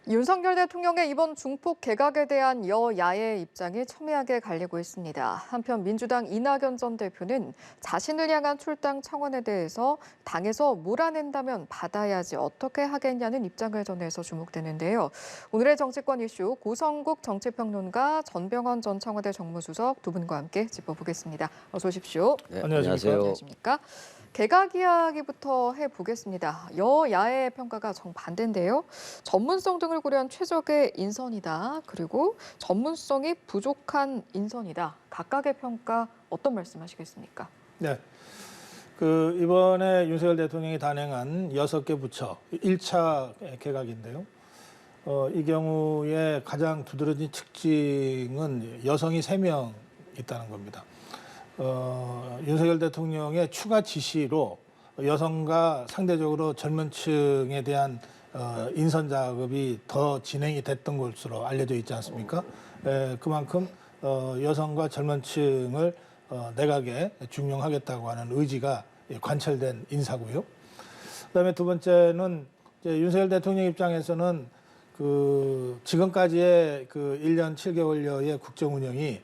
윤석열 대통령의 이번 중폭 개각에 대한 여야의 입장이 첨예하게 갈리고 있습니다. 한편 민주당 이낙연 전 대표는 자신을 향한 출당 청원에 대해서 당에서 몰아낸다면 받아야지 어떻게 하겠냐는 입장을 전해서 주목되는데요. 오늘의 정치권 이슈 고성국 정치평론가 전병헌 전 청와대 정무수석 두 분과 함께 짚어보겠습니다. 어서 오십시오. 네, 안녕하십니까. 안녕하십니까? 개각 이야기부터 해보겠습니다. 여야의 평가가 정반대인데요. 전문성 등을 고려한 최적의 인선이다. 그리고 전문성이 부족한 인선이다. 각각의 평가 어떤 말씀하시겠습니까? 네. 이번에 윤석열 대통령이 단행한 6개 부처 1차 개각인데요. 이 경우에 가장 두드러진 특징은 여성이 3명 있다는 겁니다. 윤석열 대통령의 추가 지시로 여성과 상대적으로 젊은 층에 대한 인선 작업이 더 진행이 됐던 것으로 알려져 있지 않습니까? 그만큼 여성과 젊은 층을 내각에 중용하겠다고 하는 의지가 관철된 인사고요. 그다음에 두 번째는 이제 윤석열 대통령 입장에서는 지금까지의 1년 7개월여의 국정 운영이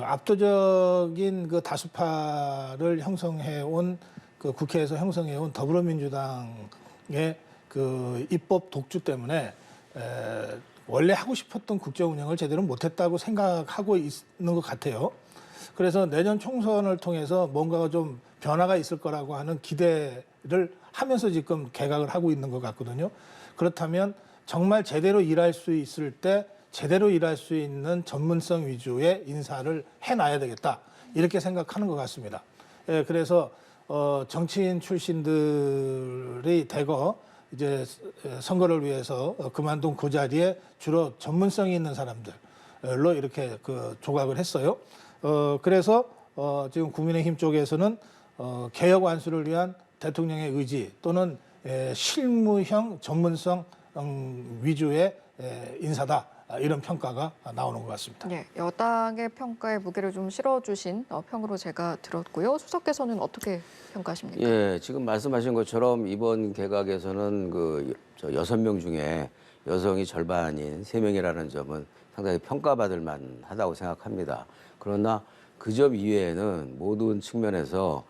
압도적인 다수파를 형성해온 국회에서 형성해온 더불어민주당의 입법 독주 때문에 원래 하고 싶었던 국정 운영을 제대로 못했다고 생각하고 있는 것 같아요. 그래서 내년 총선을 통해서 뭔가가 좀 변화가 있을 거라고 하는 기대를 하면서 지금 개각을 하고 있는 것 같거든요. 그렇다면 정말 제대로 일할 수 있을 때 제대로 일할 수 있는 전문성 위주의 인사를 해놔야 되겠다. 이렇게 생각하는 것 같습니다. 그래서 정치인 출신들이 대거 이제 선거를 위해서 그만둔 그 자리에 주로 전문성이 있는 사람들로 이렇게 조각을 했어요. 그래서 지금 국민의힘 쪽에서는 개혁 완수를 위한 대통령의 의지 또는 실무형 전문성 위주의 인사다. 이런 평가가 나오는 것 같습니다. 네, 여당의 평가에 무게를 좀 실어주신 평으로 제가 들었고요. 수석께서는 어떻게 평가하십니까? 예, 지금 말씀하신 것처럼 이번 개각에서는 6명 중에 여성이 절반인 3명이라는 점은 상당히 평가받을 만하다고 생각합니다. 그러나 그 점 이외에는 모든 측면에서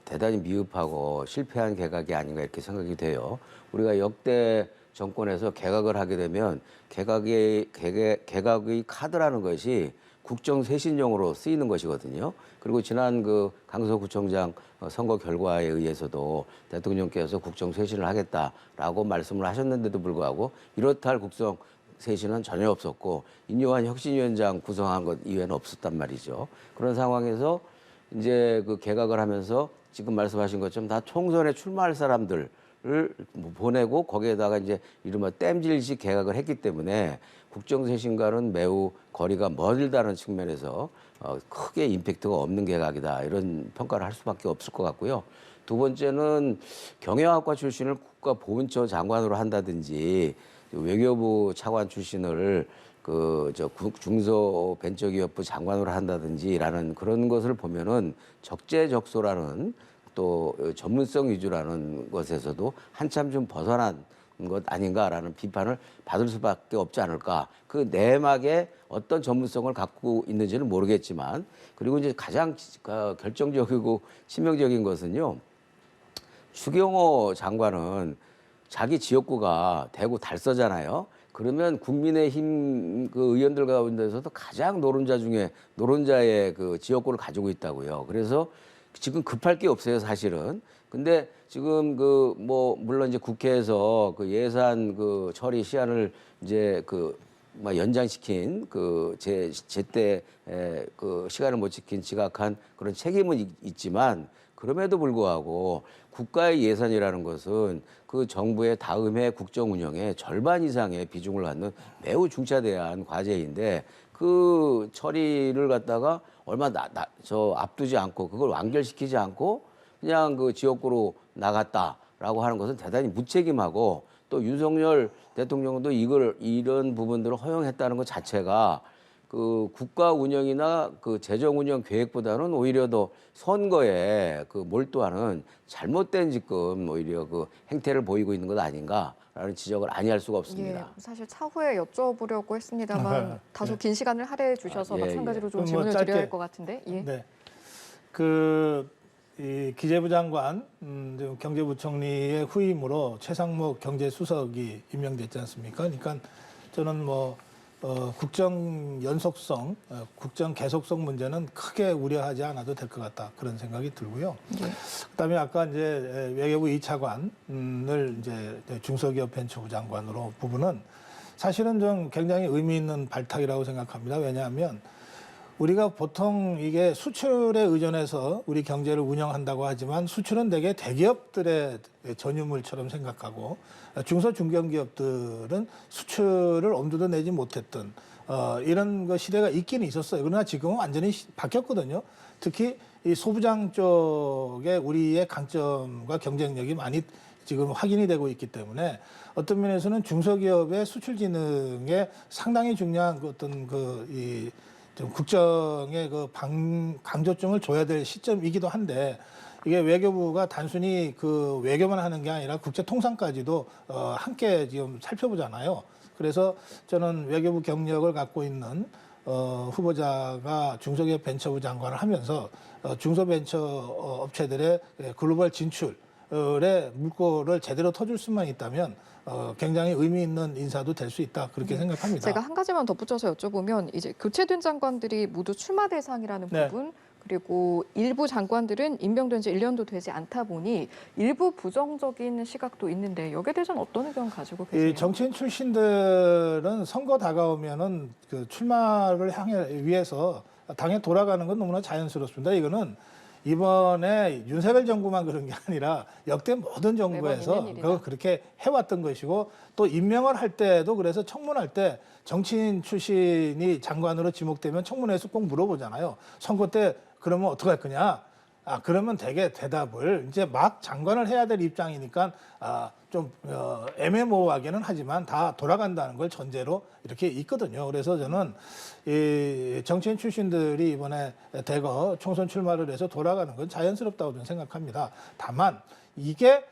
대단히 미흡하고 실패한 개각이 아닌가 이렇게 생각이 돼요. 우리가 역대 정권에서 개각을 하게 되면 개각의 카드라는 것이 국정쇄신용으로 쓰이는 것이거든요. 그리고 지난 강서구청장 선거 결과에 의해서도 대통령께서 국정쇄신을 하겠다라고 말씀을 하셨는데도 불구하고 이렇다 할 국정쇄신은 전혀 없었고 인요한 혁신위원장 구성한 것 이외에는 없었단 말이죠. 그런 상황에서 이제 개각을 하면서 지금 말씀하신 것처럼 다 총선에 출마할 사람들 을 보내고 거기에다가 이제 이른바 땜질식 개각을 했기 때문에 국정쇄신과는 매우 거리가 멀다는 측면에서 크게 임팩트가 없는 개각이다 이런 평가를 할 수밖에 없을 것 같고요. 두 번째는 경영학과 출신을 국가보훈처 장관으로 한다든지 외교부 차관 출신을 중소벤처기업부 장관으로 한다든지라는 그런 것을 보면은 적재적소라는 또 전문성 위주라는 것에서도 한참 좀 벗어난 것 아닌가라는 비판을 받을 수밖에 없지 않을까. 그 내막에 어떤 전문성을 갖고 있는지는 모르겠지만 그리고 이제 가장 결정적이고 치명적인 것은요. 추경호 장관은 자기 지역구가 대구 달서잖아요. 그러면 국민의힘 의원들 가운데서도 가장 노른자 중에 노른자의 지역구를 가지고 있다고요. 그래서 지금 급할 게 없어요, 사실은. 근데 지금 물론 이제 국회에서 예산 처리 시한을 이제 연장시킨 제때 시간을 못 지킨 지각한 그런 책임은 있지만 그럼에도 불구하고 국가의 예산이라는 것은 정부의 다음 해 국정 운영의 절반 이상의 비중을 갖는 매우 중차대한 과제인데 그 처리를 갖다가 얼마 앞두지 않고 그걸 완결시키지 않고 그냥 지역구로 나갔다라고 하는 것은 대단히 무책임하고 또 윤석열 대통령도 이런 부분들을 허용했다는 것 자체가 국가 운영이나 재정 운영 계획보다는 오히려 더 선거에 몰두하는 잘못된 지금 오히려 행태를 보이고 있는 것 아닌가 라는 지적을 아니할 수가 없습니다. 예, 사실 차후에 여쭤보려고 했습니다만 다소 긴 시간을 할애해 주셔서 예, 마찬가지로 좀 그럼 질문을 짧게, 드려야 할 것 같은데. 예. 네. 이 기재부 장관, 경제부총리의 후임으로 최상목 경제수석이 임명됐지 않습니까? 그러니까 저는 국정 연속성, 국정 계속성 문제는 크게 우려하지 않아도 될 것 같다 그런 생각이 들고요. 예. 그다음에 아까 이제 외교부 2차관을 이제 중소기업 벤처부 장관으로 부분은 사실은 좀 굉장히 의미 있는 발탁이라고 생각합니다. 왜냐하면 우리가 보통 이게 수출에 의존해서 우리 경제를 운영한다고 하지만 수출은 대개 대기업들의 전유물처럼 생각하고 중소 중견기업들은 수출을 엄두도 내지 못했던 이런 그 시대가 있기는 있었어요. 그러나 지금은 완전히 바뀌었거든요. 특히 이 소부장 쪽에 우리의 강점과 경쟁력이 많이 지금 확인이 되고 있기 때문에 어떤 면에서는 중소기업의 수출 진흥에 상당히 중요한 좀 국정의 강조점을 줘야 될 시점이기도 한데 이게 외교부가 단순히 그 외교만 하는 게 아니라 국제 통상까지도 함께 지금 살펴보잖아요. 그래서 저는 외교부 경력을 갖고 있는 후보자가 중소기업 벤처부 장관을 하면서 중소벤처 업체들의 글로벌 진출의 물꼬를 제대로 터줄 수만 있다면 굉장히 의미 있는 인사도 될 수 있다 그렇게 생각합니다. 제가 한 가지만 덧붙여서 여쭤보면 이제 교체된 장관들이 모두 출마 대상이라는 네. 부분 그리고 일부 장관들은 임명된 지 1년도 되지 않다 보니 일부 부정적인 시각도 있는데 여기에 대해서는 어떤 의견 가지고 계세요? 이 정치인 출신들은 선거 다가오면은 그 출마를 위해서 당에 돌아가는 건 너무나 자연스럽습니다. 이거는 이번에 윤석열 정부만 그런 게 아니라 역대 모든 정부에서 그걸 그렇게 해왔던 것이고 또 임명을 할 때도 그래서 청문할 때 정치인 출신이 장관으로 지목되면 청문회에서 꼭 물어보잖아요. 선거 때 그러면 어떻게 할 거냐? 그러면 되게 대답을 이제 막 장관을 해야 될 입장이니까 좀 애매모호하게는 하지만 다 돌아간다는 걸 전제로 이렇게 있거든요. 그래서 저는 이 정치인 출신들이 이번에 대거 총선 출마를 해서 돌아가는 건 자연스럽다고 저는 생각합니다. 다만 이게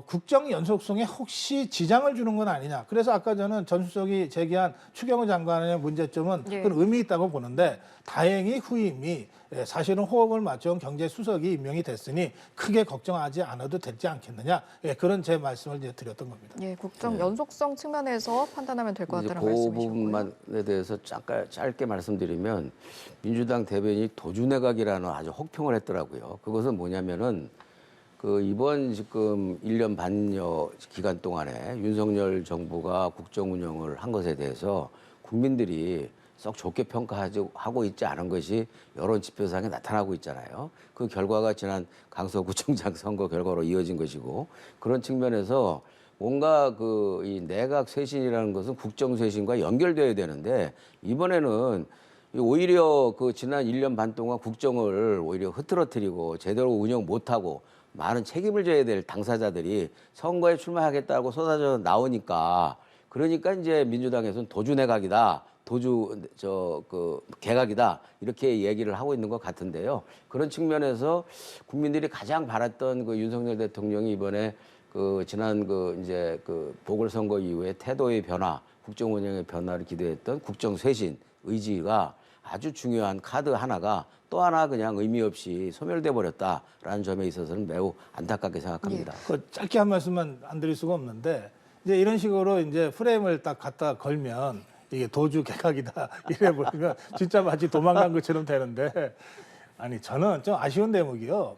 국정 연속성에 혹시 지장을 주는 건 아니냐. 그래서 아까 저는 전 수석이 제기한 추경호 장관의 문제점은 그건 의미 있다고 보는데 다행히 후임이 사실은 호흡을 맞춘 경제수석이 임명이 됐으니 크게 걱정하지 않아도 되지 않겠느냐. 그런 제 말씀을 이제 드렸던 겁니다. 예, 국정 연속성 측면에서 판단하면 될 것 같다는 그 말씀이셨고요. 부분만에 대해서 짧게 말씀드리면 민주당 대변인이 도주내각이라는 아주 혹평을 했더라고요. 그것은 뭐냐면은 이번 지금 1년 반여 기간 동안에 윤석열 정부가 국정 운영을 한 것에 대해서 국민들이 썩 좋게 평가하고 있지 않은 것이 여론 지표상에 나타나고 있잖아요. 그 결과가 지난 강서구청장 선거 결과로 이어진 것이고 그런 측면에서 뭔가 이 내각 쇄신이라는 것은 국정 쇄신과 연결돼야 되는데 이번에는 오히려 지난 1년 반 동안 국정을 오히려 흐트러뜨리고 제대로 운영 못하고 많은 책임을 져야 될 당사자들이 선거에 출마하겠다고 쏟아져 나오니까 그러니까 이제 민주당에서는 도주내각이다. 개각이다. 이렇게 얘기를 하고 있는 것 같은데요. 그런 측면에서 국민들이 가장 바랐던 윤석열 대통령이 이번에 지난 보궐선거 이후에 태도의 변화, 국정 운영의 변화를 기대했던 국정 쇄신 의지가 아주 중요한 카드 하나가 또 하나 그냥 의미 없이 소멸돼 버렸다라는 점에 있어서는 매우 안타깝게 생각합니다. 짧게 한 말씀만 안 드릴 수가 없는데 이제 이런 식으로 이제 프레임을 딱 갖다 걸면 이게 도주 개각이다 이래 버리면 진짜 마치 도망간 것처럼 되는데 아니 저는 좀 아쉬운 대목이요.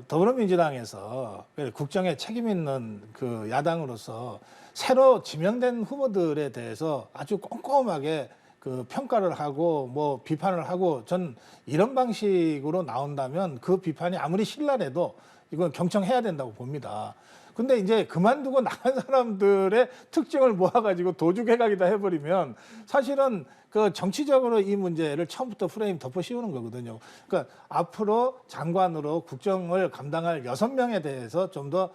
더불어민주당에서 국정에 책임 있는 야당으로서 새로 지명된 후보들에 대해서 아주 꼼꼼하게 평가를 하고 비판을 하고 전 이런 방식으로 나온다면 그 비판이 아무리 신랄해도 이건 경청해야 된다고 봅니다. 근데 이제 그만두고 나간 사람들의 특징을 모아가지고 도주개각이다 해버리면 사실은 정치적으로 이 문제를 처음부터 프레임 덮어 씌우는 거거든요. 그러니까 앞으로 장관으로 국정을 감당할 6명에 대해서 좀 더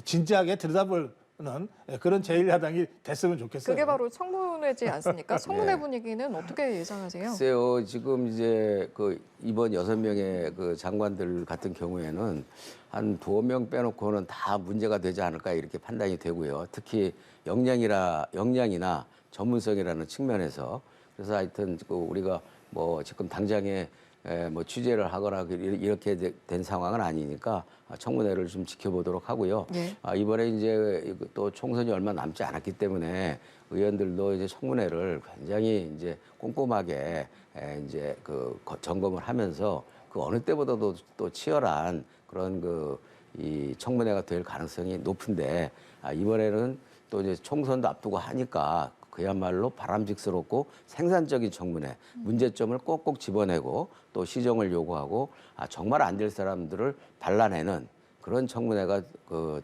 진지하게 들여다볼 그런 제1야당이 됐으면 좋겠어요. 그게 바로 청문회지 않습니까? 청문회 분위기는 어떻게 예상하세요? 글쎄요, 지금 이제 이번 6명의 장관들 같은 경우에는 한 2명 빼놓고는 다 문제가 되지 않을까 이렇게 판단이 되고요. 특히 역량이나 전문성이라는 측면에서. 그래서 하여튼 우리가 뭐 지금 당장에 뭐 취재를 하거나 이렇게 된 상황은 아니니까 청문회를 좀 지켜보도록 하고요. 예. 이번에 이제 또 총선이 얼마 남지 않았기 때문에 의원들도 이제 청문회를 굉장히 이제 꼼꼼하게 이제 점검을 하면서 어느 때보다도 또 치열한 그런 이 청문회가 될 가능성이 높은데 이번에는 또 이제 총선도 앞두고 하니까 그야말로 바람직스럽고 생산적인 청문회, 문제점을 꼭꼭 집어내고 또 시정을 요구하고 정말 안 될 사람들을 발라내는 그런 청문회가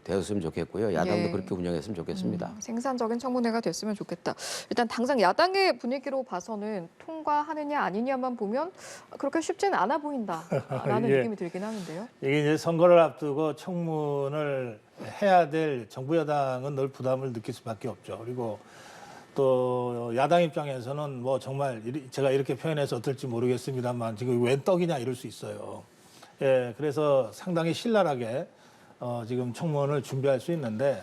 되었으면 좋겠고요. 야당도 예. 그렇게 운영했으면 좋겠습니다. 생산적인 청문회가 됐으면 좋겠다. 일단 당장 야당의 분위기로 봐서는 통과하느냐 아니냐만 보면 그렇게 쉽지는 않아 보인다라는 예. 느낌이 들긴 하는데요. 이게 이제 선거를 앞두고 청문을 해야 될 정부 여당은 늘 부담을 느낄 수밖에 없죠. 그리고 또 야당 입장에서는 뭐 정말 제가 이렇게 표현해서 어떨지 모르겠습니다만 지금 웬 떡이냐 이럴 수 있어요. 예, 그래서 상당히 신랄하게 지금 청문을 준비할 수 있는데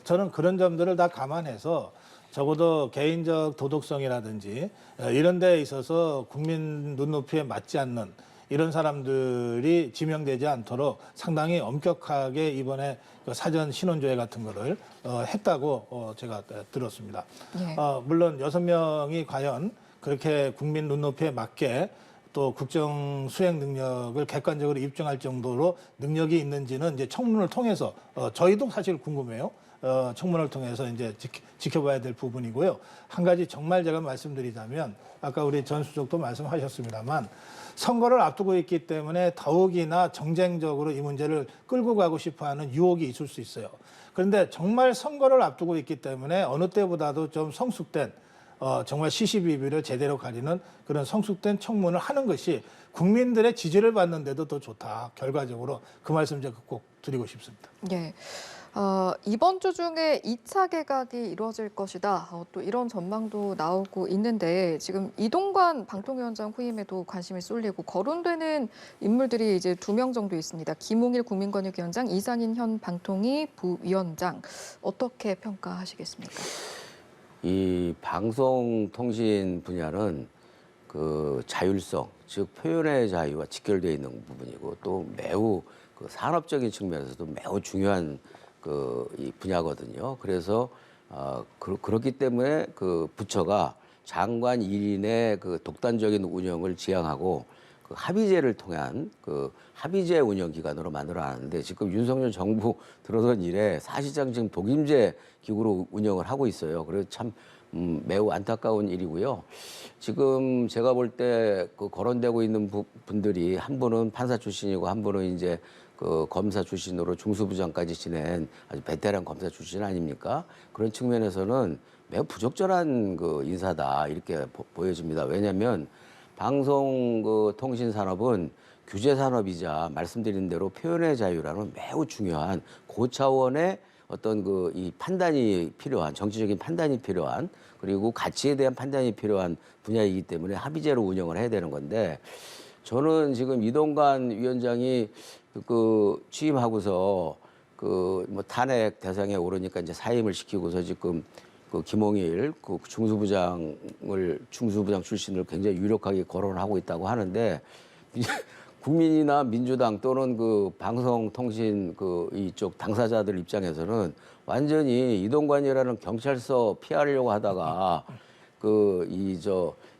저는 그런 점들을 다 감안해서 적어도 개인적 도덕성이라든지 이런 데에 있어서 국민 눈높이에 맞지 않는 이런 사람들이 지명되지 않도록 상당히 엄격하게 이번에 사전 신원조회 같은 거를 했다고 제가 들었습니다. 예. 물론 6명이 과연 그렇게 국민 눈높이에 맞게 또 국정 수행 능력을 객관적으로 입증할 정도로 능력이 있는지는 이제 청문을 통해서 저희도 사실 궁금해요. 청문을 통해서 이제 지켜봐야 될 부분이고요. 한 가지 정말 제가 말씀드리자면 아까 우리 전 수석도 말씀하셨습니다만 선거를 앞두고 있기 때문에 더욱이나 정쟁적으로 이 문제를 끌고 가고 싶어하는 유혹이 있을 수 있어요. 그런데 정말 선거를 앞두고 있기 때문에 어느 때보다도 좀 성숙된 정말 시시비비를 제대로 가리는 그런 성숙된 청문을 하는 것이 국민들의 지지를 받는데도 더 좋다. 결과적으로 그 말씀 제가 꼭 드리고 싶습니다. 예. 이번 주 중에 2차 개각이 이루어질 것이다. 또 이런 전망도 나오고 있는데 지금 이동관 방통위원장 후임에도 관심이 쏠리고 거론되는 인물들이 이제 2명 정도 있습니다. 김웅일 국민권익위원장, 이상인 현 방통위 부위원장. 어떻게 평가하시겠습니까? 이 방송통신 분야는 자율성, 즉 표현의 자유와 직결되어 있는 부분이고 또 매우 산업적인 측면에서도 매우 중요한 이 분야거든요. 그래서 그렇기 때문에 부처가 장관 1인의 독단적인 운영을 지향하고 합의제를 통한 합의제 운영 기관으로 만들어놨는데 지금 윤석열 정부 들어선 이래 사실상 지금 독임제 기구로 운영을 하고 있어요. 그래서 참 매우 안타까운 일이고요. 지금 제가 볼 때 거론되고 있는 분들이 한 분은 판사 출신이고 한 분은 이제 검사 출신으로 중수부장까지 지낸 아주 베테랑 검사 출신 아닙니까? 그런 측면에서는 매우 부적절한 인사다 이렇게 보여집니다. 왜냐하면 방송 통신 산업은 규제 산업이자 말씀드린 대로 표현의 자유라는 매우 중요한 고차원의 어떤 이 판단이 필요한 정치적인 판단이 필요한 그리고 가치에 대한 판단이 필요한 분야이기 때문에 합의제로 운영을 해야 되는 건데 저는 지금 이동관 위원장이 취임하고서 뭐 탄핵 대상에 오르니까 이제 사임을 시키고서 지금 김홍일 중수부장 출신을 굉장히 유력하게 거론을 하고 있다고 하는데 국민이나 민주당 또는 방송통신 이쪽 당사자들 입장에서는 완전히 이동관이라는 경찰서 피하려고 하다가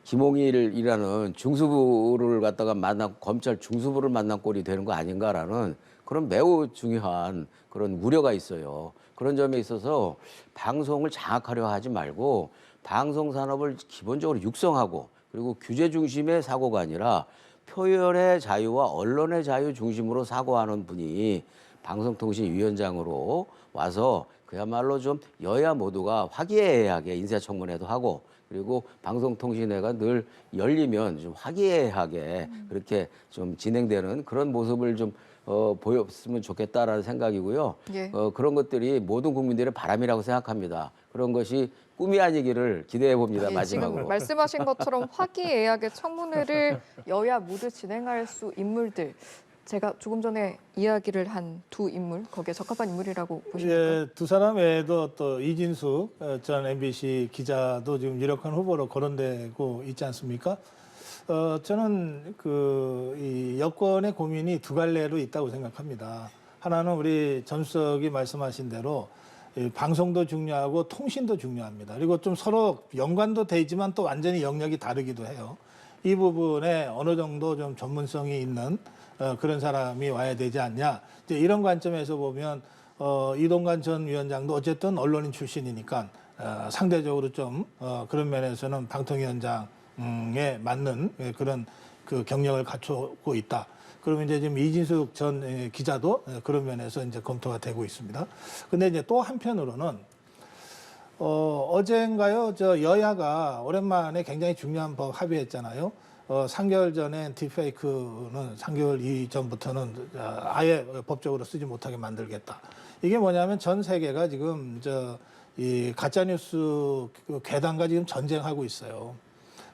김홍일이라는 중수부를 갖다가 만난 검찰 중수부를 만난 꼴이 되는 거 아닌가라는 그런 매우 중요한 그런 우려가 있어요. 그런 점에 있어서 방송을 장악하려 하지 말고 방송 산업을 기본적으로 육성하고 그리고 규제 중심의 사고가 아니라 표현의 자유와 언론의 자유 중심으로 사고하는 분이 방송통신위원장으로 와서 그야말로 좀 여야 모두가 화기애애하게 인사청문회도 하고 그리고 방송통신회가 늘 열리면 좀 화기애애하게 그렇게 좀 진행되는 그런 모습을 좀 보였으면 좋겠다라는 생각이고요. 예. 그런 것들이 모든 국민들의 바람이라고 생각합니다. 그런 것이 꿈이 아니기를 기대해 봅니다. 예, 마지막으로. 지금 말씀하신 것처럼 화기애애하게 청문회를 여야 모두 진행할 수 있물들, 제가 조금 전에 이야기를 한 두 인물, 거기에 적합한 인물이라고 보십니까? 예, 두 사람 외에도 또 이진숙 전 MBC 기자도 지금 유력한 후보로 거론되고 있지 않습니까? 저는 이 여권의 고민이 두 갈래로 있다고 생각합니다. 하나는 우리 전수석이 말씀하신 대로 이 방송도 중요하고 통신도 중요합니다. 그리고 좀 서로 연관도 되지만 또 완전히 영역이 다르기도 해요. 이 부분에 어느 정도 좀 전문성이 있는 그런 사람이 와야 되지 않냐. 이제 이런 관점에서 보면 이동관 전 위원장도 어쨌든 언론인 출신이니까 상대적으로 좀 그런 면에서는 방통위원장에 맞는 그런 그 경력을 갖추고 있다. 그러면 이제 지금 이진숙 전 기자도 그런 면에서 이제 검토가 되고 있습니다. 근데 이제 또 한편으로는 어젠가요, 여야가 오랜만에 굉장히 중요한 법 합의했잖아요. 3개월 전에 딥페이크는 3개월 이전부터는 아예 법적으로 쓰지 못하게 만들겠다. 이게 뭐냐면 전 세계가 지금 이 가짜뉴스 괴담과 지금 전쟁하고 있어요.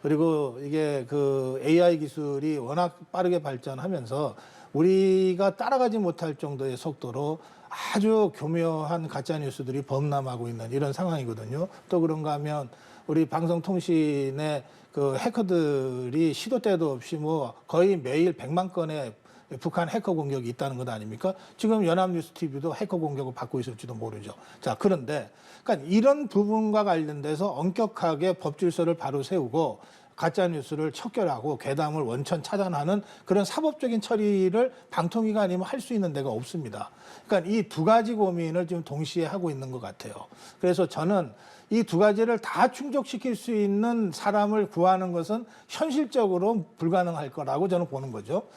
그리고 이게 그 AI 기술이 워낙 빠르게 발전하면서 우리가 따라가지 못할 정도의 속도로 아주 교묘한 가짜 뉴스들이 범람하고 있는 이런 상황이거든요. 또 그런가 하면 우리 방송통신의 그 해커들이 시도 때도 없이 뭐 거의 매일 100만 건의 북한 해커 공격이 있다는 것 아닙니까? 지금 연합뉴스 TV도 해커 공격을 받고 있을지도 모르죠. 자, 그런데 그러니까 이런 부분과 관련돼서 엄격하게 법질서를 바로 세우고 가짜 뉴스를 척결하고 괴담을 원천 차단하는 그런 사법적인 처리를 방통위가 아니면 할 수 있는 데가 없습니다. 그러니까 이 두 가지 고민을 지금 동시에 하고 있는 것 같아요. 그래서 저는 이 두 가지를 다 충족시킬 수 있는 사람을 구하는 것은 현실적으로 불가능할 거라고 저는 보는 거죠.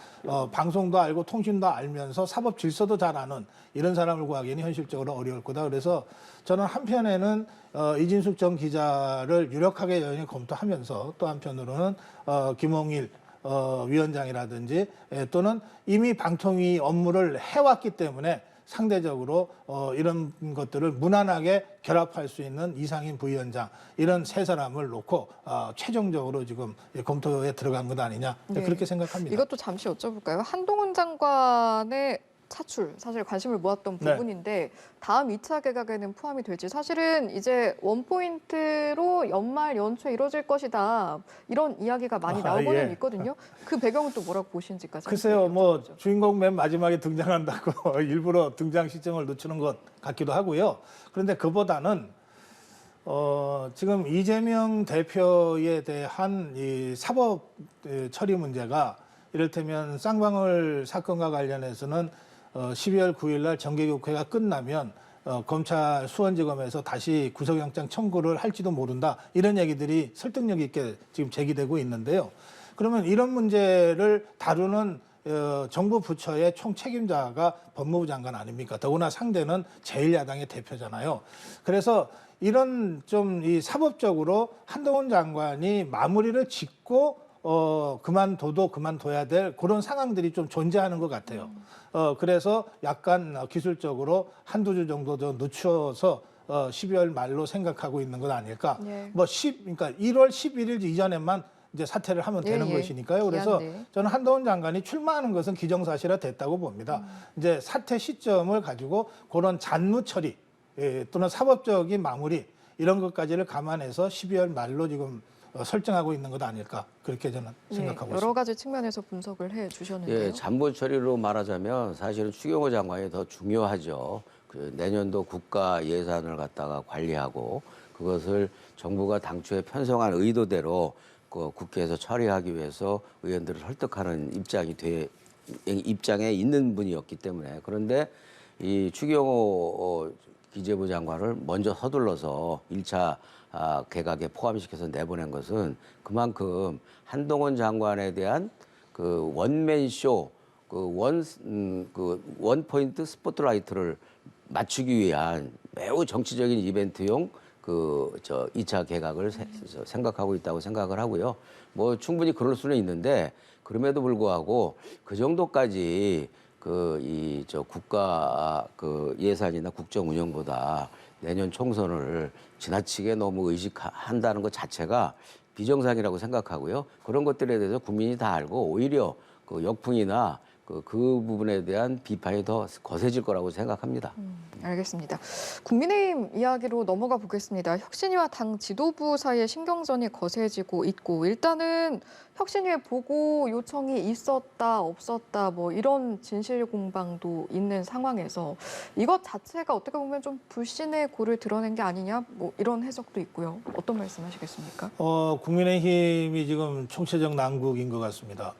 방송도 알고 통신도 알면서 사법 질서도 잘 아는 이런 사람을 구하기는 현실적으로 어려울 거다. 그래서 저는 한편에는 이진숙 전 기자를 유력하게 여전히 검토하면서 또 한편으로는 김홍일 위원장이라든지 또는 이미 방통위 업무를 해왔기 때문에 상대적으로 이런 것들을 무난하게 결합할 수 있는 이상인 부위원장 이런 세 사람을 놓고 최종적으로 지금 검토에 들어간 것 아니냐 네. 그렇게 생각합니다. 이것도 잠시 여쭤볼까요? 한동훈 장관의 차출, 사실 관심을 모았던 네. 부분인데 다음 2차 개각에는 포함이 될지 사실은 이제 원포인트로 연말 연초에 이루어질 것이다. 이런 이야기가 많이 나오고는 예. 있거든요. 그 배경은 또 뭐라고 보시는지까지. 글쎄요, 뭐 여쭤보죠. 주인공 맨 마지막에 등장한다고 일부러 등장 시점을 늦추는 것 같기도 하고요. 그런데 그보다는 지금 이재명 대표에 대한 이 사법 처리 문제가 이를테면 쌍방울 사건과 관련해서는 12월 9일 날 정기국회가 끝나면 검찰 수원지검에서 다시 구속영장 청구를 할지도 모른다. 이런 얘기들이 설득력 있게 지금 제기되고 있는데요. 그러면 이런 문제를 다루는 정부 부처의 총책임자가 법무부 장관 아닙니까? 더구나 상대는 제1야당의 대표잖아요. 그래서 이런 좀 이 사법적으로 한동훈 장관이 마무리를 짓고 그만둬도 그만둬야 될 그런 상황들이 좀 존재하는 것 같아요. 그래서 약간 기술적으로 한두 주 정도 더 늦춰서 12월 말로 생각하고 있는 것 아닐까. 예. 그러니까 1월 11일 이전에만 이제 사퇴를 하면 되는 예. 것이니까요. 그래서 기한돼. 저는 한동훈 장관이 출마하는 것은 기정사실화 됐다고 봅니다. 이제 사퇴 시점을 가지고 그런 잔무 처리 또는 사법적인 마무리 이런 것까지를 감안해서 12월 말로 지금 설정하고 있는 것 아닐까 그렇게 저는 생각하고 있습니다. 여러 가지 측면에서 분석을 해 주셨는데요. 예, 잔부 처리로 말하자면 사실은 추경호 장관이 더 중요하죠. 그 내년도 국가 예산을 갖다가 관리하고 그것을 정부가 당초에 편성한 의도대로 그 국회에서 처리하기 위해서 의원들을 설득하는 입장에 있는 분이었기 때문에 그런데 이 추경호 기재부 장관을 먼저 서둘러서 1차 개각에 포함시켜서 내보낸 것은 그만큼 한동훈 장관에 대한 그 원맨쇼, 원 포인트 스포트라이트를 맞추기 위한 매우 정치적인 이벤트용 2차 개각을 생각하고 있다고 생각을 하고요. 뭐 충분히 그럴 수는 있는데 그럼에도 불구하고 그 정도까지 국가 예산이나 국정 운영보다 내년 총선을 지나치게 너무 의식한다는 것 자체가 비정상이라고 생각하고요. 그런 것들에 대해서 국민이 다 알고 오히려 그 역풍이나 그 부분에 대한 비판이 더 거세질 거라고 생각합니다. 알겠습니다. 국민의힘 이야기로 넘어가 보겠습니다. 혁신위와 당 지도부 사이에 신경전이 거세지고 있고 일단은 혁신위에 보고 요청이 있었다 없었다 뭐 이런 진실 공방도 있는 상황에서 이것 자체가 어떻게 보면 좀 불신의 고를 드러낸 게 아니냐 뭐 이런 해석도 있고요. 어떤 말씀하시겠습니까? 국민의힘이 지금 총체적 난국인 것 같습니다.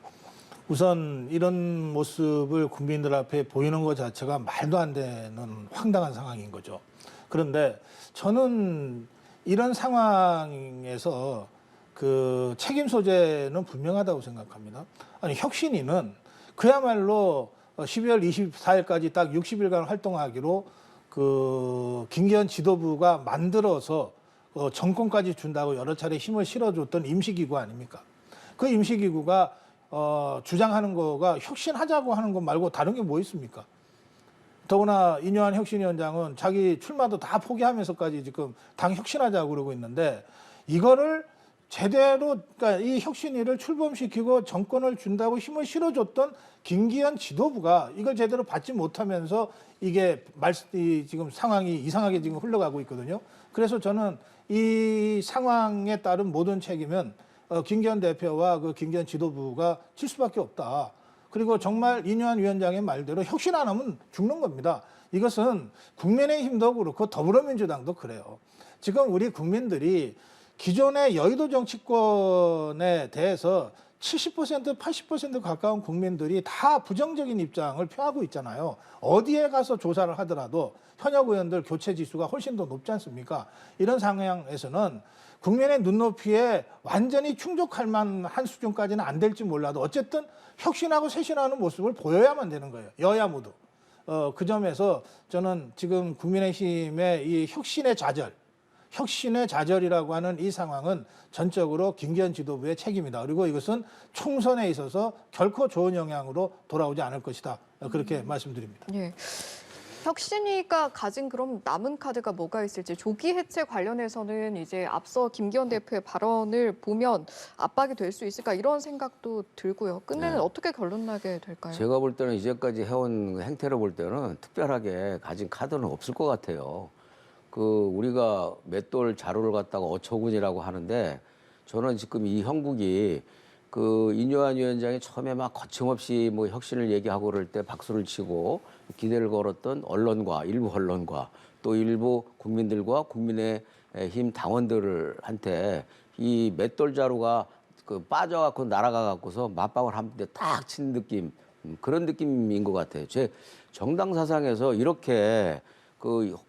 우선 이런 모습을 국민들 앞에 보이는 것 자체가 말도 안 되는 황당한 상황인 거죠. 그런데 저는 이런 상황에서 그 책임 소재는 분명하다고 생각합니다. 아니, 혁신위는 그야말로 12월 24일까지 딱 60일간 활동하기로 그 김기현 지도부가 만들어서 정권까지 준다고 여러 차례 힘을 실어줬던 임시기구 아닙니까? 그 임시기구가 주장하는 거가 혁신하자고 하는 것 말고 다른 게 뭐 있습니까? 더구나 인요한 혁신위원장은 자기 출마도 다 포기하면서까지 지금 당 혁신하자고 그러고 있는데 이거를 제대로 그러니까 이 혁신위를 출범시키고 정권을 준다고 힘을 실어줬던 김기현 지도부가 이걸 제대로 받지 못하면서 이게 지금 상황이 이상하게 지금 흘러가고 있거든요. 그래서 저는 이 상황에 따른 모든 책임은 김기현 대표와 그 김기현 지도부가 질 수밖에 없다. 그리고 정말 인요한 위원장의 말대로 혁신 안 하면 죽는 겁니다. 이것은 국민의힘도 그렇고 더불어민주당도 그래요. 지금 우리 국민들이 기존의 여의도 정치권에 대해서 70%, 80% 가까운 국민들이 다 부정적인 입장을 표하고 있잖아요. 어디에 가서 조사를 하더라도 현역 의원들 교체 지수가 훨씬 더 높지 않습니까? 이런 상황에서는 국민의 눈높이에 완전히 충족할 만한 수준까지는 안 될지 몰라도 어쨌든 혁신하고 쇄신하는 모습을 보여야만 되는 거예요. 여야 모두. 그 점에서 저는 지금 국민의힘의 이 혁신의 좌절이라고 하는 이 상황은 전적으로 김기현 지도부의 책임이다. 그리고 이것은 총선에 있어서 결코 좋은 영향으로 돌아오지 않을 것이다. 그렇게 말씀드립니다. 예. 혁신위가 가진 그럼 남은 카드가 뭐가 있을지 조기 해체 관련해서는 이제 앞서 김기현 대표의 발언을 보면 압박이 될 수 있을까 이런 생각도 들고요. 끝내는 어떻게 결론 나게 될까요? 제가 볼 때는 이제까지 해온 행태를 볼 때는 특별하게 가진 카드는 없을 것 같아요. 우리가 맷돌 자루를 갖다가 어처구니라고 하는데 저는 지금 이 형국이 인요한 위원장이 처음에 막 거침없이 뭐 혁신을 얘기하고 그럴 때 박수를 치고 기대를 걸었던 일부 언론과 또 일부 국민들과 국민의힘 당원들한테 이 맷돌 자루가 빠져갖고 날아가 갖고서 맞방울 한 대 탁 친 느낌, 그런 느낌인 것 같아요. 제 정당 사상에서 이렇게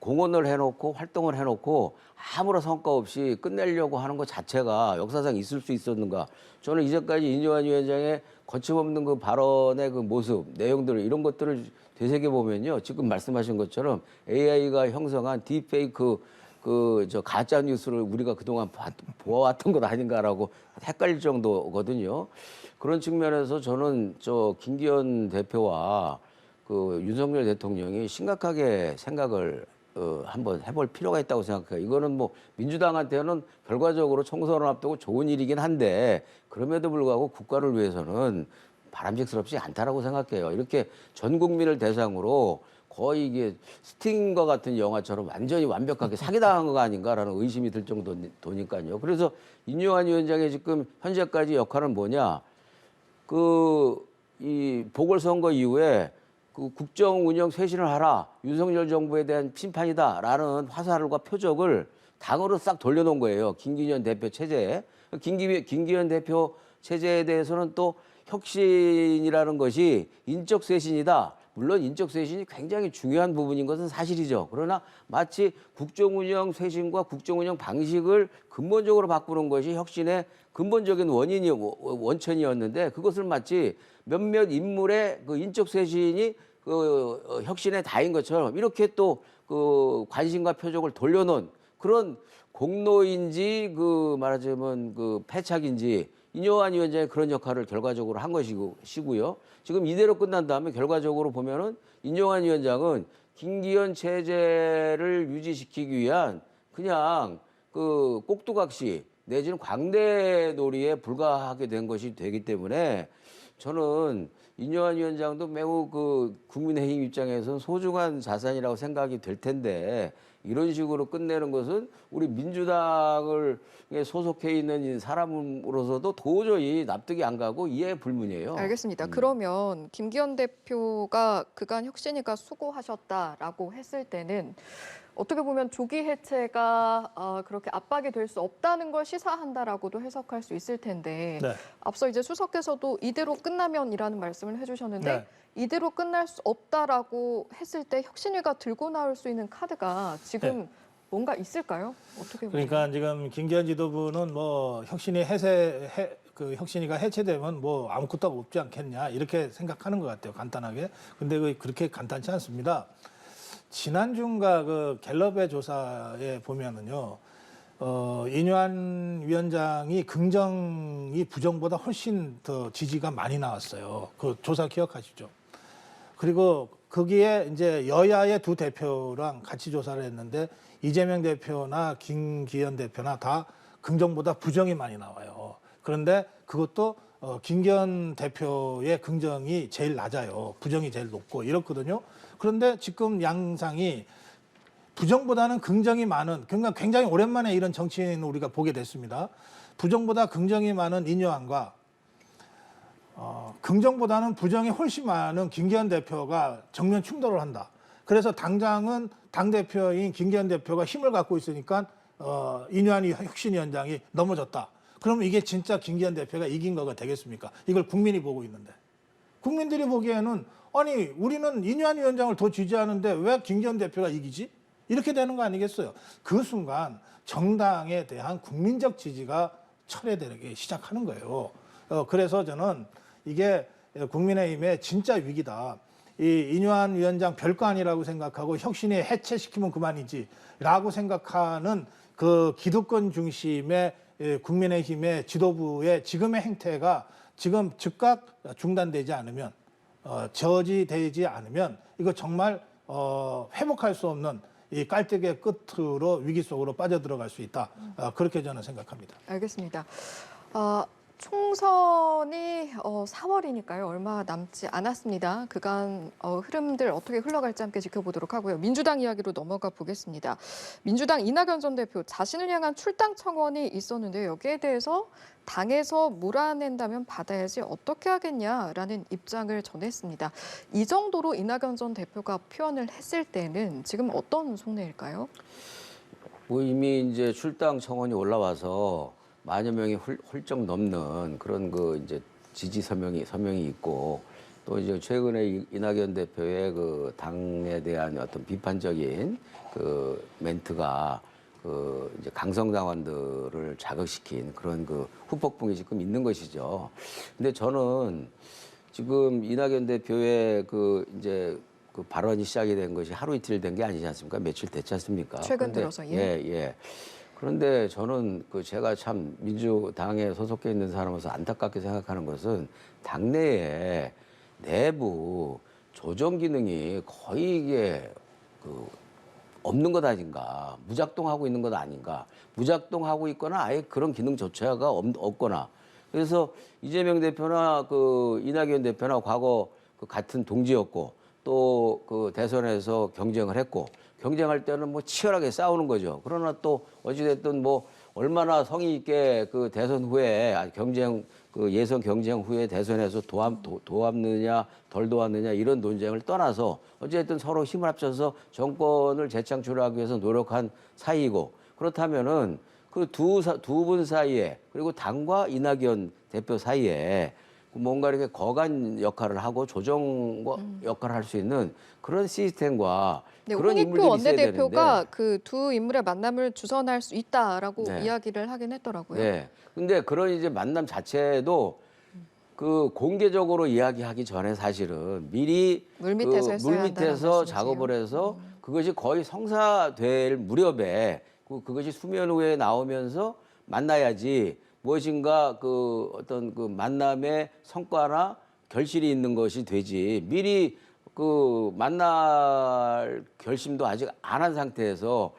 공헌을 해놓고 활동을 해놓고 아무런 성과 없이 끝내려고 하는 것 자체가 역사상 있을 수 있었는가? 저는 이제까지 인요한 위원장의 거침없는 그 발언의 그 모습, 내용들 이런 것들을 되새겨 보면요, 지금 말씀하신 것처럼 AI가 형성한 딥페이크 가짜 뉴스를 우리가 그동안 보아왔던 것 아닌가라고 헷갈릴 정도거든요. 그런 측면에서 저는 김기현 대표와 윤석열 대통령이 심각하게 생각을 한번 해볼 필요가 있다고 생각해요. 이거는 뭐 민주당한테는 결과적으로 총선을 앞두고 좋은 일이긴 한데 그럼에도 불구하고 국가를 위해서는 바람직스럽지 않다라고 생각해요. 이렇게 전 국민을 대상으로 거의 이게 스팅과 같은 영화처럼 완전히 완벽하게 사기당한 거 아닌가라는 의심이 들 정도니까요. 그래서 인요한 위원장의 지금 현재까지 역할은 뭐냐? 이 보궐선거 이후에 국정 운영 쇄신을 하라. 윤석열 정부에 대한 심판이다라는 화살과 표적을 당으로 싹 돌려놓은 거예요. 김기현 대표 체제에. 김기현 대표 체제에 대해서는 또 혁신이라는 것이 인적 쇄신이다. 물론 인적 쇄신이 굉장히 중요한 부분인 것은 사실이죠. 그러나 마치 국정 운영 쇄신과 국정 운영 방식을 근본적으로 바꾸는 것이 혁신의 근본적인 원천이었는데 그것을 마치 몇몇 인물의 인적 쇄신이 혁신의 다인 것처럼 이렇게 또 관심과 표적을 돌려놓은 그런 공로인지 말하자면 패착인지 인요한 위원장이 그런 역할을 결과적으로 한 것이고요. 지금 이대로 끝난 다음에 결과적으로 보면은 인요한 위원장은 김기현 체제를 유지시키기 위한 그냥 그 꼭두각시 내지는 광대놀이에 불과하게 된 것이 되기 때문에 저는 인요한 위원장도 매우 그 국민의힘 입장에서는 소중한 자산이라고 생각이 될 텐데 이런 식으로 끝내는 것은 우리 민주당을 소속해 있는 사람으로서도 도저히 납득이 안 가고 이해 불문이에요. 알겠습니다. 그러면 김기현 대표가 그간 혁신위가 수고하셨다라고 했을 때는 어떻게 보면 조기 해체가 그렇게 압박이 될 수 없다는 걸 시사한다라고도 해석할 수 있을 텐데 네. 앞서 이제 수석께서도 이대로 끝나면이라는 말씀을 해주셨는데 네. 이대로 끝날 수 없다라고 했을 때 혁신위가 들고 나올 수 있는 카드가 지금 네. 뭔가 있을까요? 어떻게 보세요? 그러니까 지금 김기현 지도부는 뭐 혁신위가 해체되면 뭐 아무것도 없지 않겠냐 이렇게 생각하는 것 같아요. 간단하게. 근데 그렇게 간단치 않습니다. 지난주인가 그 갤럽의 조사에 보면은요, 인요한 위원장이 긍정이 부정보다 훨씬 더 지지가 많이 나왔어요. 그 조사 기억하시죠? 그리고 거기에 이제 여야의 두 대표랑 같이 조사를 했는데 이재명 대표나 김기현 대표나 다 긍정보다 부정이 많이 나와요. 그런데 그것도 김기현 대표의 긍정이 제일 낮아요. 부정이 제일 높고 이렇거든요. 그런데 지금 양상이 부정보다는 긍정이 많은, 그러니까 굉장히 오랜만에 이런 정치인을 우리가 보게 됐습니다. 부정보다 긍정이 많은 인요한과 긍정보다는 부정이 훨씬 많은 김기현 대표가 정면 충돌을 한다. 그래서 당장은 당대표인 김기현 대표가 힘을 갖고 있으니까 인요한 혁신위원장이 넘어졌다. 그러면 이게 진짜 김기현 대표가 이긴 거가 되겠습니까? 이걸 국민이 보고 있는데. 국민들이 보기에는 아니 우리는 인요한 위원장을 더 지지하는데 왜 김기현 대표가 이기지? 이렇게 되는 거 아니겠어요? 그 순간 정당에 대한 국민적 지지가 철회되기 시작하는 거예요. 그래서 저는 이게 국민의힘의 진짜 위기다. 이 인요한 위원장 별거 아니라고 생각하고 혁신이 해체시키면 그만이지라고 생각하는 그 기득권 중심의 국민의힘의 지도부의 지금의 행태가 지금 즉각 중단되지 않으면 저지되지 않으면 이거 정말 회복할 수 없는 이 깔때기의 끝으로 위기 속으로 빠져들어갈 수 있다. 그렇게 저는 생각합니다. 알겠습니다. 총선이 4월이니까요. 얼마 남지 않았습니다. 그간 흐름들 어떻게 흘러갈지 함께 지켜보도록 하고요. 민주당 이야기로 넘어가 보겠습니다. 민주당 이낙연 전 대표 자신을 향한 출당 청원이 있었는데 여기에 대해서 당에서 몰아낸다면 받아야지 어떻게 하겠냐라는 입장을 전했습니다. 이 정도로 이낙연 전 대표가 표현을 했을 때는 지금 어떤 속내일까요? 뭐 이미 이제 출당 청원이 올라와서 만여 명이 훌쩍 넘는 그런 그 이제 지지 서명이 있고 또 이제 최근에 이낙연 대표의 그 당에 대한 어떤 비판적인 그 멘트가 그 이제 강성당원들을 자극시킨 그런 그 후폭풍이 지금 있는 것이죠. 근데 저는 지금 이낙연 대표의 그 이제 그 발언이 시작이 된 것이 하루 이틀 된 게 아니지 않습니까? 며칠 됐지 않습니까? 최근 들어서 예. 그런데 저는 그 제가 참 민주당에 소속해 있는 사람으로서 안타깝게 생각하는 것은 당내에 내부 조정 기능이 거의 이게 그 없는 것 아닌가, 무작동하고 있는 것 아닌가, 무작동하고 있거나 아예 그런 기능조차가 없거나. 그래서 이재명 대표나 그 이낙연 대표나 과거 그 같은 동지였고 또 그 대선에서 경쟁을 했고 경쟁할 때는 뭐 치열하게 싸우는 거죠. 그러나 또 어찌됐든 뭐 얼마나 성의 있게 그 대선 후에 그 예선 경쟁 후에 대선에서 도왔느냐 덜 도왔느냐 이런 논쟁을 떠나서 어쨌든 서로 힘을 합쳐서 정권을 재창출하기 위해서 노력한 사이이고 그렇다면은 그 두 분 사이에 그리고 당과 이낙연 대표 사이에 뭔가 이렇게 거간 역할을 하고 조정 역할을 할 수 있는 그런 시스템과 네, 그런 홍익표 인물들이 있어야 원내대표가 되는데. 그 두 인물의 만남을 주선할 수 있다라고 네. 이야기를 하긴 했더라고요. 네. 근데 그런 이제 만남 자체도 그 공개적으로 이야기하기 전에 사실은 미리 물밑에서 했어야 한다는 물밑에서 말씀이세요? 작업을 해서 그것이 거의 성사될 무렵에 그것이 수면 위에 나오면서 만나야지 무엇인가 그 어떤 그 만남의 성과나 결실이 있는 것이 되지 미리 그 만날 결심도 아직 안 한 상태에서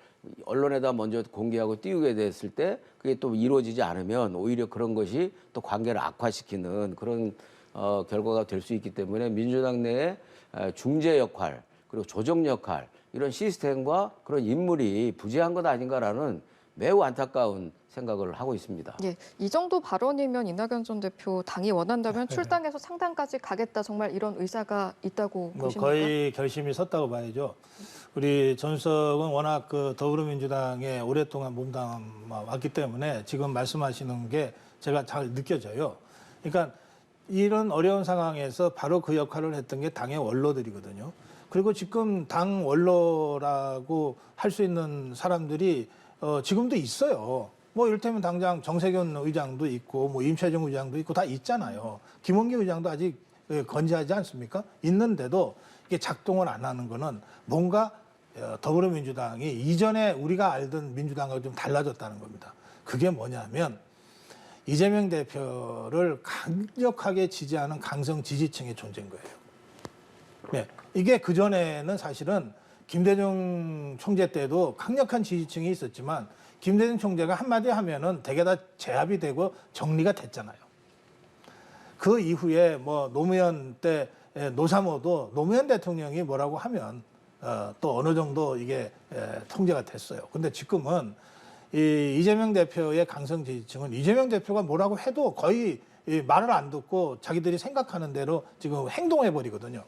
언론에다 먼저 공개하고 띄우게 됐을 때 그게 또 이루어지지 않으면 오히려 그런 것이 또 관계를 악화시키는 그런 결과가 될 수 있기 때문에 민주당 내에 중재 역할 그리고 조정 역할 이런 시스템과 그런 인물이 부재한 것 아닌가라는 매우 안타까운 생각을 하고 있습니다. 예, 이 정도 발언이면 이낙연 전 대표 당이 원한다면 출당해서 상당까지 가겠다 정말 이런 의사가 있다고 뭐 보십니까? 거의 결심이 섰다고 봐야죠. 우리 전석은 워낙 그 더불어민주당에 오랫동안 몸담아 왔기 때문에 지금 말씀하시는 게 제가 잘 느껴져요. 그러니까 이런 어려운 상황에서 바로 그 역할을 했던 게 당의 원로들이거든요. 그리고 지금 당 원로라고 할 수 있는 사람들이 지금도 있어요. 뭐 이를테면 당장 정세균 의장도 있고 뭐 임채정 의장도 있고 다 있잖아요. 김원기 의장도 아직 건재하지 않습니까? 있는데도 이게 작동을 안 하는 거는 뭔가 더불어민주당이 이전에 우리가 알던 민주당과 좀 달라졌다는 겁니다. 그게 뭐냐면 이재명 대표를 강력하게 지지하는 강성 지지층의 존재인 거예요. 네, 이게 그전에는 사실은 김대중 총재 때도 강력한 지지층이 있었지만 김대중 총재가 한마디 하면은 대개 다 제압이 되고 정리가 됐잖아요. 그 이후에 뭐 노무현 때 노사모도 노무현 대통령이 뭐라고 하면 또 어느 정도 이게 통제가 됐어요. 근데 지금은 이 이재명 대표의 강성 지지층은 이재명 대표가 뭐라고 해도 거의 말을 안 듣고 자기들이 생각하는 대로 지금 행동해 버리거든요.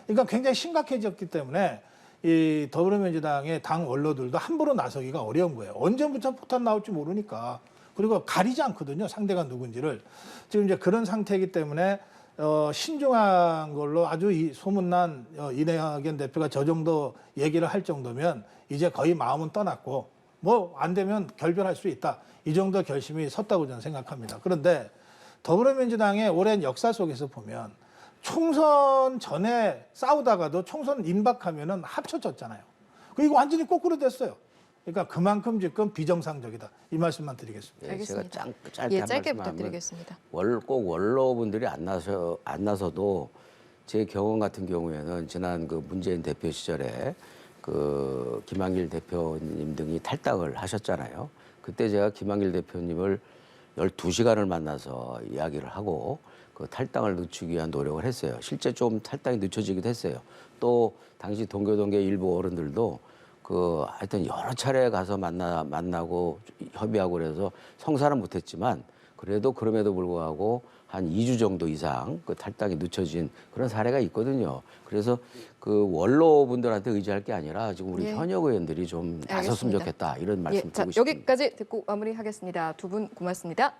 그러니까 굉장히 심각해졌기 때문에 이 더불어민주당의 당 원로들도 함부로 나서기가 어려운 거예요. 언제부터 폭탄 나올지 모르니까. 그리고 가리지 않거든요. 상대가 누군지를. 지금 이제 그런 상태이기 때문에 신중한 걸로 아주 소문난 이낙연 대표가 저 정도 얘기를 할 정도면 이제 거의 마음은 떠났고 뭐 안 되면 결별할 수 있다. 이 정도 결심이 섰다고 저는 생각합니다. 그런데 더불어민주당의 오랜 역사 속에서 보면 총선 전에 싸우다가도 총선 임박하면은 합쳐졌잖아요. 이거 완전히 거꾸로 됐어요. 그러니까 그만큼 지금 비정상적이다. 이 말씀만 드리겠습니다. 알겠습니다. 제가 짧게 예, 한 짧게 말씀하면 부탁드리겠습니다. 꼭 원로분들이 안 나서도 제 경험 같은 경우에는 지난 그 문재인 대표 시절에 그 김한길 대표님 등이 탈당을 하셨잖아요. 그때 제가 김한길 대표님을 12시간을 만나서 이야기를 하고 그 탈당을 늦추기 위한 노력을 했어요. 실제 좀 탈당이 늦춰지기도 했어요. 또 당시 동교동계 일부 어른들도 그 하여튼 여러 차례 가서 만나고 협의하고 그래서 성사는 못했지만 그래도 그럼에도 불구하고 한 2주 정도 이상 그 탈당이 늦춰진 그런 사례가 있거든요. 그래서 그 원로분들한테 의지할 게 아니라 지금 우리 예. 현역 의원들이 좀 나섰으면 알겠습니다. 좋겠다 이런 예, 말씀 자, 드리고 싶습니다. 여기까지 듣고 마무리하겠습니다. 두 분 고맙습니다.